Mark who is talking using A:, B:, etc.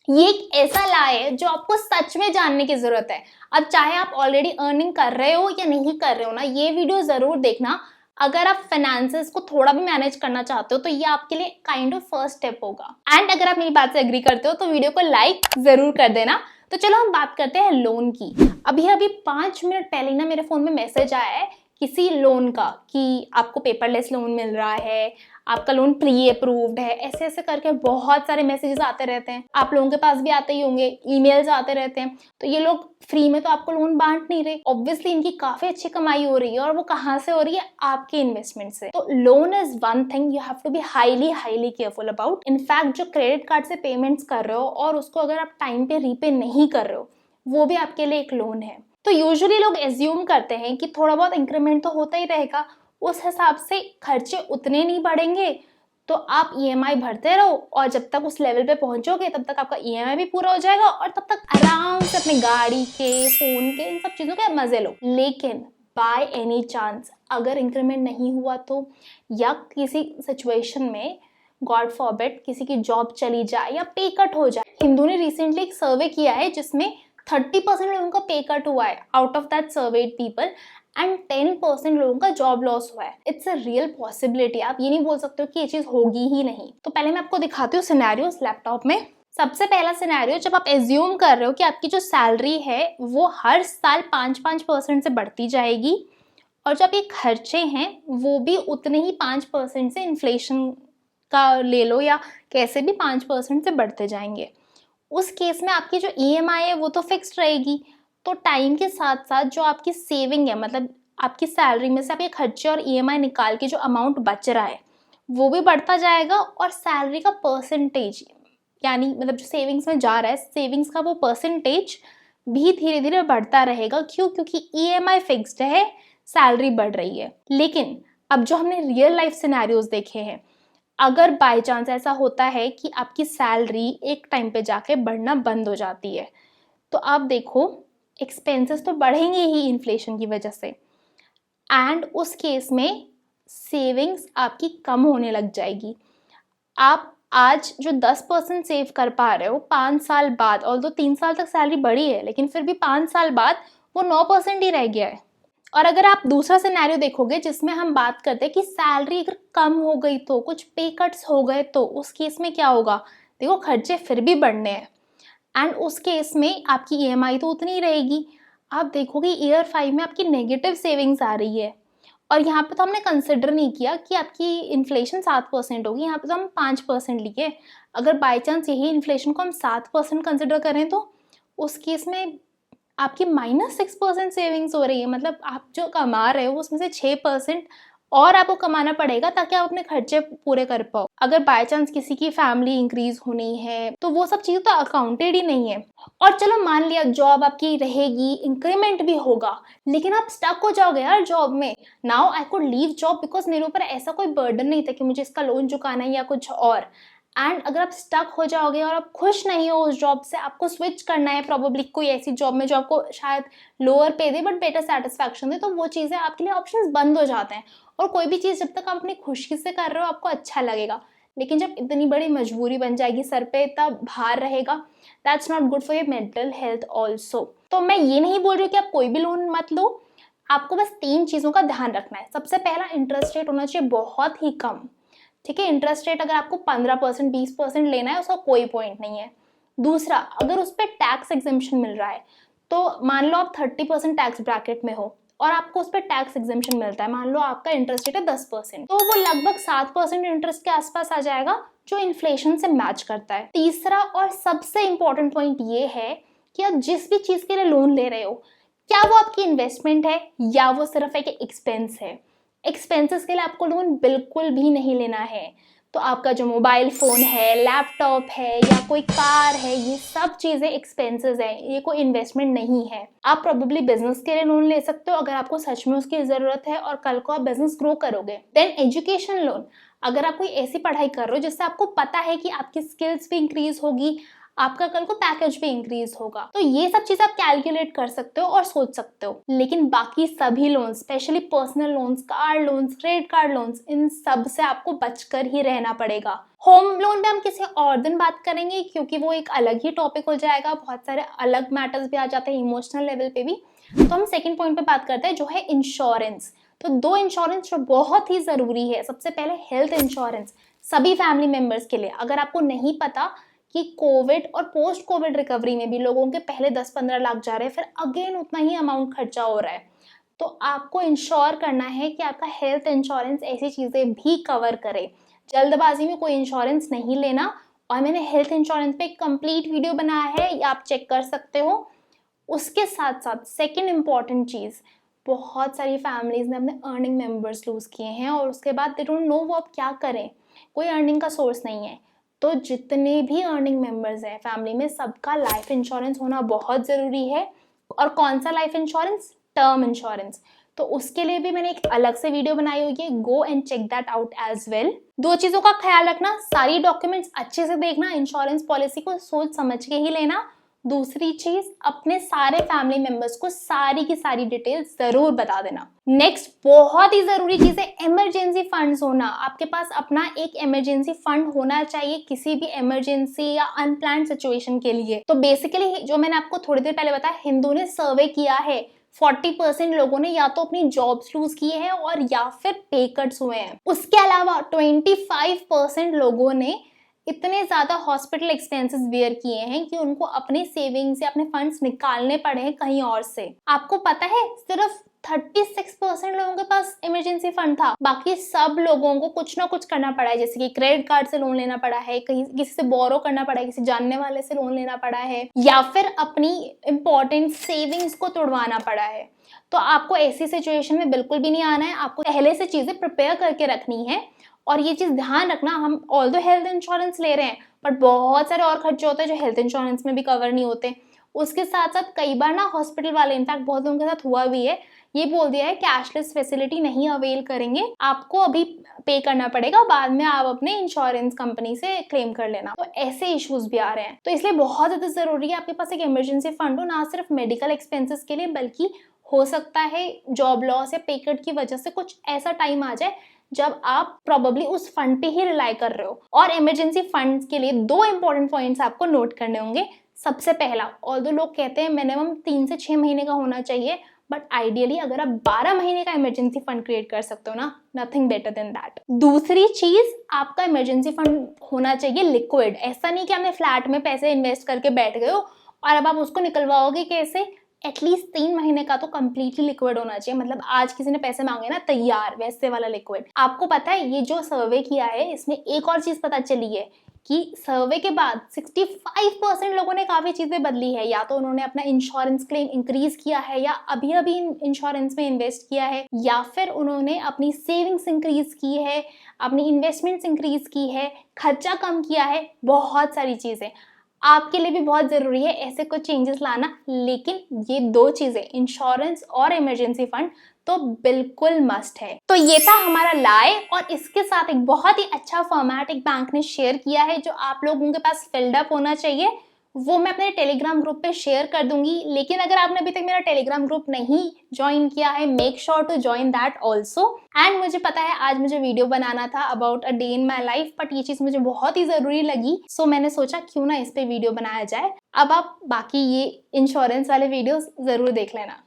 A: ये एक ऐसा ला है जो आपको सच में जानने की जरूरत है। अब चाहे आप ऑलरेडी अर्निंग कर रहे हो या नहीं कर रहे हो ना, ये वीडियो जरूर देखना। अगर आप फाइनेंसेस को थोड़ा भी मैनेज करना चाहते हो तो ये आपके लिए काइंड ऑफ फर्स्ट स्टेप होगा। एंड अगर आप मेरी बात से एग्री करते हो तो वीडियो को लाइक जरूर कर देना। तो चलो हम बात करते हैं लोन की। अभी 5 मिनट पहले ना मेरे फोन में मैसेज आया है किसी लोन का कि आपको पेपरलेस लोन मिल रहा है, आपका लोन प्री अप्रूव्ड है, ऐसे ऐसे करके बहुत सारे मैसेजेस आते रहते हैं। आप लोगों के पास भी आते ही होंगे, ईमेल्स आते रहते हैं। तो ये लोग फ्री में तो आपको लोन बांट नहीं रहे, ऑब्वियसली इनकी काफी अच्छी कमाई हो रही है, और वो कहाँ से हो रही है? आपके इन्वेस्टमेंट से। तो loan is one thing you have to be highly highly careful about. In fact जो क्रेडिट कार्ड से पेमेंट्स कर रहे हो और उसको अगर आप टाइम पे रीपे नहीं कर रहे हो, वो भी आपके लिए एक लोन है। तो यूजुअली लोग एज्यूम करते हैं कि थोड़ा बहुत इंक्रीमेंट तो होता ही रहेगा, उस हिसाब से खर्चे उतने नहीं बढ़ेंगे, तो आप ईएमआई भरते रहो और जब तक उस लेवल पे पहुंचोगे तब तक आपका ईएमआई भी पूरा हो जाएगा और तब तक आराम से अपनी गाड़ी के, फोन के, इन सब चीजों के मजे लो। लेकिन बाय एनी चांस अगर इंक्रीमेंट नहीं हुआ तो, या किसी सिचुएशन में गॉड फॉरबिड किसी की जॉब चली जाए या पे कट हो जाए। हिंदू ने रिसेंटली एक सर्वे किया है जिसमें 30% लोगों का पे कट हुआ है out of that served people, and 10% लोगों का जॉब लॉस हुआ है। It's a real possibility. आप ये नहीं बोल सकते हो कि ये चीज होगी ही नहीं। तो पहले मैं आपको दिखाती हूँ सिनेरियोस लैपटॉप में। सबसे पहला सिनेरियो, जब आप एज्यूम कर रहे हो कि आपकी जो सैलरी है वो हर साल 5% से बढ़ती जाएगी, और जो आपके खर्चे हैं वो भी उतने ही 5% से, इन्फ्लेशन का ले लो या कैसे भी 5% से बढ़ते जाएंगे। उस केस में आपकी जो ईएमआई है वो तो फिक्स्ड रहेगी, तो टाइम के साथ साथ जो आपकी सेविंग है, मतलब आपकी सैलरी में से आपके खर्चे और ईएमआई निकाल के जो अमाउंट बच रहा है वो भी बढ़ता जाएगा, और सैलरी का परसेंटेज, यानी मतलब जो सेविंग्स में जा रहा है, सेविंग्स का वो परसेंटेज भी धीरे धीरे बढ़ता रहेगा। क्यों? क्योंकि ईएमआई फिक्स्ड है, सैलरी बढ़ रही है। लेकिन अब जो हमने रियल लाइफ सिनेरियोज देखे हैं, अगर बाय चांस ऐसा होता है कि आपकी सैलरी एक टाइम पे जाके बढ़ना बंद हो जाती है, तो आप देखो एक्सपेंसेस तो बढ़ेंगे ही इन्फ्लेशन की वजह से, एंड उस केस में सेविंग्स आपकी कम होने लग जाएगी। आप आज जो 10% सेव कर पा रहे हो, 5 साल बाद, ऑल्दो 3 साल तक सैलरी बढ़ी है लेकिन फिर भी 5 साल बाद वो 9% ही रह गया है। और अगर आप दूसरा सिनेरियो देखोगे जिसमें हम बात करते हैं कि सैलरी अगर कम हो गई तो, कुछ पे कट्स हो गए तो, उस केस में क्या होगा? देखो खर्चे फिर भी बढ़ने हैं, एंड उस केस में आपकी ईएमआई तो उतनी ही रहेगी। आप देखोगे ईयर 5 में आपकी नेगेटिव सेविंग्स आ रही है, और यहाँ पे तो हमने कंसिडर नहीं किया कि आपकी इन्फ्लेशन 7% होगी, यहाँ पे तो हम 5% लिए। अगर बाई चांस यही इन्फ्लेशन को हम 7% कंसिडर करें तो उस केस में आपकी -6% सेविंग्स हो रही है। मतलब आप जो कमा रहे हो उसमें से 6% और आपको कमाना पड़ेगा ताकि आप अपने खर्चे पूरे कर पाओ। अगर बाय चांस किसी की फैमिली इंक्रीज होनी है तो वो सब चीज़ें तो अकाउंटेड ही नहीं है। और चलो मान लिया जॉब आपकी रहेगी, इंक्रीमेंट भी होगा, लेकिन आप स्टक हो जाओगे यार जॉब में। Now I could leave job because मेरे ऊपर ऐसा कोई बर्डन नहीं था कि मुझे इसका लोन चुकाना है या कुछ और। एंड अगर आप स्टक हो जाओगे और आप खुश नहीं हो उस जॉब से, आपको स्विच करना है प्रॉब्ली कोई ऐसी जॉब में जो आपको शायद लोअर पे दे बट बेटर सेटिस्फैक्शन दे, तो वो चीज़ें आपके लिए ऑप्शंस बंद हो जाते हैं। और कोई भी चीज़ जब तक आप अपनी खुशी से कर रहे हो आपको अच्छा लगेगा, लेकिन जब इतनी बड़ी मजबूरी बन जाएगी, सर पे इतना भार रहेगा, that's not good for your mental health also. तो मैं ये नहीं बोल रही हूँ कि आप कोई भी लोन मत लो, आपको बस 3 चीज़ों का ध्यान रखना है। सबसे पहला, इंटरेस्ट रेट होना चाहिए बहुत ही कम। ठीक है, इंटरेस्ट रेट अगर आपको 15% 20% लेना है उसका कोई पॉइंट नहीं है। दूसरा, अगर उस पर टैक्स एग्जेम्पशन मिल रहा है, तो मान लो आप 30% टैक्स ब्रैकेट में हो और आपको उस पर टैक्स एग्जेम्पशन मिलता है, मान लो आपका इंटरेस्ट रेट है 10%, तो वो लगभग 7% इंटरेस्ट के आसपास आ जाएगा जो इन्फ्लेशन से मैच करता है। तीसरा और सबसे इंपॉर्टेंट पॉइंट ये है कि आप जिस भी चीज के लिए लोन ले रहे हो, क्या वो आपकी इन्वेस्टमेंट है या वो सिर्फ एक एक्सपेंस है। एक्सपेंसेस के लिए आपको लोन बिल्कुल भी नहीं लेना है। तो आपका जो मोबाइल फ़ोन है, लैपटॉप है या कोई कार है, ये सब चीज़ें एक्सपेंसेस हैं, ये कोई इन्वेस्टमेंट नहीं है। आप प्रोबेबली बिजनेस के लिए लोन ले सकते हो अगर आपको सच में उसकी ज़रूरत है और कल को आप बिजनेस ग्रो करोगे। देन एजुकेशन लोन, अगर आप कोई ऐसी पढ़ाई कर रहे हो जिससे आपको पता है कि आपकी स्किल्स भी इंक्रीज होगी, आपका कल को पैकेज भी इंक्रीज होगा। तो ये सब चीजें आप कैलकुलेट कर सकते हो और सोच सकते हो। लेकिन बाकी सभी loans, specially personal loans, car loans, credit card loans, इन सब से आपको बचकर ही रहना पड़ेगा। होम लोन पे हम किसी और दिन बात करेंगे क्योंकि वो एक अलग ही टॉपिक हो जाएगा, बहुत सारे अलग मैटर्स भी आ जाते हैं इमोशनल लेवल पे भी। तो हम सेकंड पॉइंट पे बात करते हैं जो है इंश्योरेंस। तो दो इंश्योरेंस जो बहुत ही जरूरी है। सबसे पहले हेल्थ इंश्योरेंस सभी फैमिली मेंबर्स के लिए। अगर आपको नहीं पता कि कोविड और पोस्ट कोविड रिकवरी में भी लोगों के पहले 10-15 लाख जा रहे हैं, फिर अगेन उतना ही अमाउंट खर्चा हो रहा है, तो आपको इंश्योर करना है कि आपका हेल्थ इंश्योरेंस ऐसी चीजें भी कवर करे। जल्दबाजी में कोई इंश्योरेंस नहीं लेना। और मैंने हेल्थ इंश्योरेंस पे एक कंप्लीट वीडियो बनाया है, आप चेक कर सकते हो। उसके साथ साथ सेकेंड इंपॉर्टेंट चीज, बहुत सारी फैमिलीज ने अपने अर्निंग मेंबर्स लूज किए हैं और उसके बाद दे डोंट नो वो अब क्या करें, कोई अर्निंग का सोर्स नहीं है। तो जितने भी अर्निंग मेंबर्स हैं फैमिली में, सबका लाइफ इंश्योरेंस होना बहुत ज़रूरी है। और कौन सा लाइफ इंश्योरेंस? Term insurance. तो उसके लिए भी मैंने एक अलग से वीडियो बनाई हुई है, go and check that out as well. दो चीज़ों का ख्याल रखना, सारी डॉक्यूमेंट्स अच्छे से देखना, इंश्योरेंस पॉलिसी को सोच समझ के ही लेना। दूसरी चीज, अपने सारे फैमिली मेंबर्स को सारी की सारी डिटेल्स जरूर बता देना। नेक्स्ट बहुत ही जरूरी चीज है इमरजेंसी फंड्स होना। आपके पास अपना एक इमरजेंसी फंड होना चाहिए किसी भी इमरजेंसी या अनप्लान्ड सिचुएशन के लिए। तो बेसिकली जो मैंने आपको थोड़ी देर पहले बताया, हिंदू ने सर्वे किया है, 40% लोगों ने या तो अपनी जॉब्स लूज किए हैं और या फिर पे कट्स हुए हैं। उसके अलावा 25% लोगों ने इतने ज्यादा हॉस्पिटल एक्सपेंसेस बेयर किए हैं कि उनको अपने सेविंग्स या अपने फंड्स निकालने पड़े हैं कहीं और से। आपको पता है सिर्फ 36% लोगों के पास इमरजेंसी फंड था, बाकी सब लोगों को कुछ ना कुछ करना पड़ा है। जैसे कि क्रेडिट कार्ड से लोन लेना पड़ा है, कहीं किसी से बोरो करना पड़ा है, किसी जानने वाले से लोन लेना पड़ा है, या फिर अपनी इंपॉर्टेंट सेविंग्स को तोड़वाना पड़ा है। तो आपको ऐसी सिचुएशन में बिल्कुल भी नहीं आना है, आपको पहले से चीजें प्रिपेयर करके रखनी है। और ये चीज ध्यान रखना, हम ऑल्दो हेल्थ इंश्योरेंस ले रहे हैं बट बहुत सारे और खर्चे होते हैं जो हेल्थ इंश्योरेंस में भी कवर नहीं होते। उसके साथ साथ कई बार ना हॉस्पिटल वाले, इनफैक्ट बहुत लोगों के साथ हुआ भी है, ये बोल दिया है कैशलेस फैसिलिटी नहीं अवेल करेंगे, आपको अभी पे करना पड़ेगा, बाद में आप अपने इंश्योरेंस कंपनी से क्लेम कर लेना। तो ऐसे इश्यूज भी आ रहे हैं। तो इसलिए बहुत ज्यादा जरूरी है आपके पास एक इमरजेंसी फंड हो, ना सिर्फ मेडिकल एक्सपेंसेस के लिए, बल्कि हो सकता है जॉब लॉस या पे कट की वजह से कुछ ऐसा टाइम आ जाए जब आप प्रोबेबली उस फंड पे ही रिलाई कर रहे हो। और इमरजेंसी फंड के लिए दो इंपॉर्टेंट पॉइंट्स आपको नोट करने होंगे। सबसे पहला, ऑल्दो लोग कहते हैं मिनिमम 3 से 6 महीने का होना चाहिए, बट आइडियली अगर आप 12 महीने का इमरजेंसी फंड क्रिएट कर सकते हो ना, नथिंग बेटर देन दैट। दूसरी चीज, आपका इमरजेंसी फंड होना चाहिए लिक्विड। ऐसा नहीं कि आपने फ्लैट में पैसे इन्वेस्ट करके बैठ गए हो और अब आप उसको निकलवाओगे कैसे। एटलीस्ट 3 महीने का तो कंप्लीटली लिक्विड होना चाहिए, मतलब आज किसी ने पैसे मांगे ना, तैयार वैसे वाला लिक्विड। आपको पता है ये जो सर्वे किया है इसमें एक और चीज पता चली है कि सर्वे के बाद 65% लोगों ने काफी चीजें बदली है। या तो उन्होंने अपना इंश्योरेंस क्लेम इंक्रीज किया है, या अभी अभी इंश्योरेंस में इन्वेस्ट किया है, या फिर उन्होंने अपनी सेविंग्स इंक्रीज की है, अपनी इन्वेस्टमेंट्स इंक्रीज की है, खर्चा कम किया है, बहुत सारी चीजें। आपके लिए भी बहुत जरूरी है ऐसे कुछ चेंजेस लाना। लेकिन ये दो चीजें, इंश्योरेंस और इमरजेंसी फंड, तो बिल्कुल मस्ट है। तो ये था हमारा लाए, और इसके साथ एक बहुत ही अच्छा फॉर्मेट एक बैंक ने शेयर किया है जो आप लोगों के पास फिल्ड अप होना चाहिए। वो मैं अपने टेलीग्राम ग्रुप पे शेयर कर दूंगी। लेकिन अगर आपने अभी तक मेरा टेलीग्राम ग्रुप नहीं ज्वाइन किया है, make sure to join that also. And मुझे पता है आज मुझे वीडियो बनाना था about a day in my life, but ये चीज मुझे बहुत ही जरूरी लगी, सो मैंने सोचा क्यों ना इस पे वीडियो बनाया जाए। अब आप बाकी ये इंश्योरेंस वाले वीडियोस जरूर देख लेना।